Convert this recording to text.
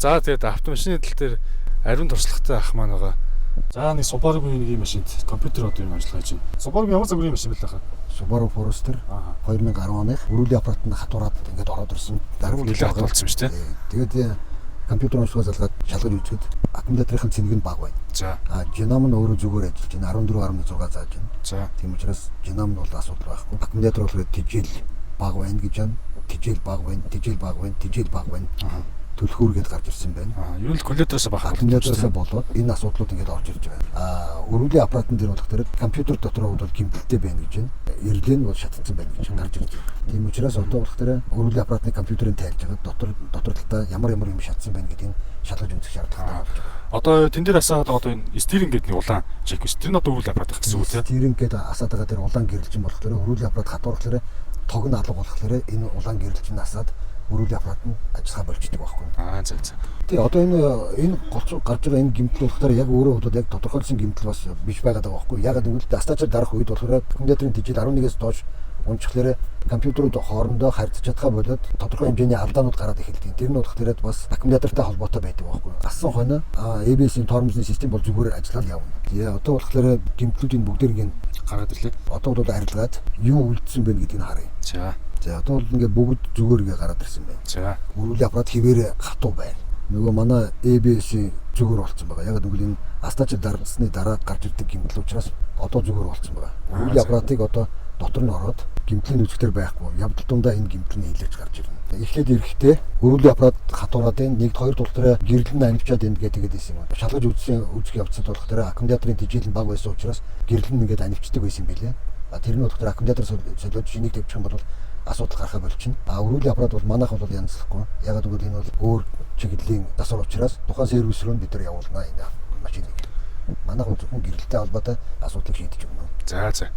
За тэгээд автомашины тал дээр ариун туршлагатай ах маань байгаа. За нэг Subaru-гийн машинд компьютер одоо юм ажиллаж байна. Subaru ямар загварын машин байл хаа? Subaru Forester 2010 оных өрүүлийн аппаратанд хатуураад ингээд ороод ирсэн. Даруй нэлээд болсон шүү дээ. Тэгээд компьютер уншгаа залгаад шалгаж үзэхэд аккумуляторын цэнэг нь бага байна. За. Genome нь өөрөө зүгээр ажиллаж байна. 14.6 зааж байна. За. Тийм учраас Genome нь бол асуудал байхгүй. Аккумулятор бол тижэл бага байна гэж байна. Тижэл бага байна, тижэл бага байна, тижэл бага байна. Түлхүүргээд гарч ирсэн байна. Ер нь коллектороос бага. Аккумулятороос болоод энэ асуудлууд ингээд орж ирж байна. Өрүүлийн аппаратн дээр болох дээр компьютер дотроо бол гимтэлтэй байна гэж байна. Эрлээ нь бол шатцсан байна гэж гарч ирж байна. Тийм учраас одоо болох дээр өрүүлийн аппаратны компьютерыг тайлж байгаа дотор талдаа ямар юм шатсан байна гэдгийг шалгаж үзэх шаардлагатай болж байгаа. Одоо тэн дээр асаад одоо энэ стиринг гэдэг нэг улаан чек биш. Тэр нь одоо өрүүлийн аппарат гэсэн үг тийм. Стиринг гэдэг асаад байгаа тэр улаан гэрэлжин болохоор өрүүлийн аппарат хатуурхлаараа тог нь алга болохоор энэ улаан гэрэлжин асаад өрүүлийн аппарат нь ажиллахаа болчихдог байхгүй. За. Тий одоо энэ голцоо гарч байгаа энэ гэмтэл болохоор яг өөрөө бодоод яг тодорхойлсон гэмтэл бас биш байгаад байгаа байхгүй. Яг гэвэл астачаар дарах үед болохоор компьютерийн тижил 11-ээс доош унчихлаарэ компьютерүүд хоорондоо харьцаж чадхаа болоод тодорхой хэмжээний алдаанууд гараад эхэлдэг. Тэр нь болохоор бас аккумулятортай холбоотой байдаг байхгүй. Ассан хойно ABS-ийн тормозны систем бол зүгээр ажиллаад явна. Тий одоо болохоор гэмтлүүдийн бүгдийг гаргаад ирлээ. Одоо бол арилгаад юу үлдсэн бэ гэдгийг харъя. За одоо бол ингээд бүгд зүгээр ингээ гараад ирсэн байна. За. Өрүүлийн аппарат хിവэрэ хатуу байна. Нөгөө манай ABS зүгээр болсон байгаа. Яг гэвэл энэ астачаар дарсны дараа гарч ирдэг гэмтэл учраас одоо зүгээр болсон байгаа. Өрүүлийн аппаратыг одоо дотор нь ороод гэмтлийн үзэгтэр байхгүй. Явдал дундаа энэ гэмтэл нь илэрч гарч ирнэ. Эхлээд ирэхдээ өрүүлийн аппарат хатуураад байна. 1-2 тултраа гэрэл нь анивчаад байна гэдэг байсан юм. Шалгаж үзэх явцад болох дээр аккумуляторын тижэл нь бага байсан учраас гэрэл нь ингээд анивчдаг байсан юм билээ. Тэр нь болохоор аккумулятор солиод шинийг тавьчих юм бол асуудал гарахаа болчихно. Өрүүлийн аппарат бол манайх бол янзлахгүй. Яг гэвэл энэ бол өөр чиглэлийн дасгал учраас тухайн сервис рүү бид нар явуулнаа энэ машиныг. Манайх зөвхөн гэрэлтэй холбоотой асуудлыг шийдэж өгнө. За.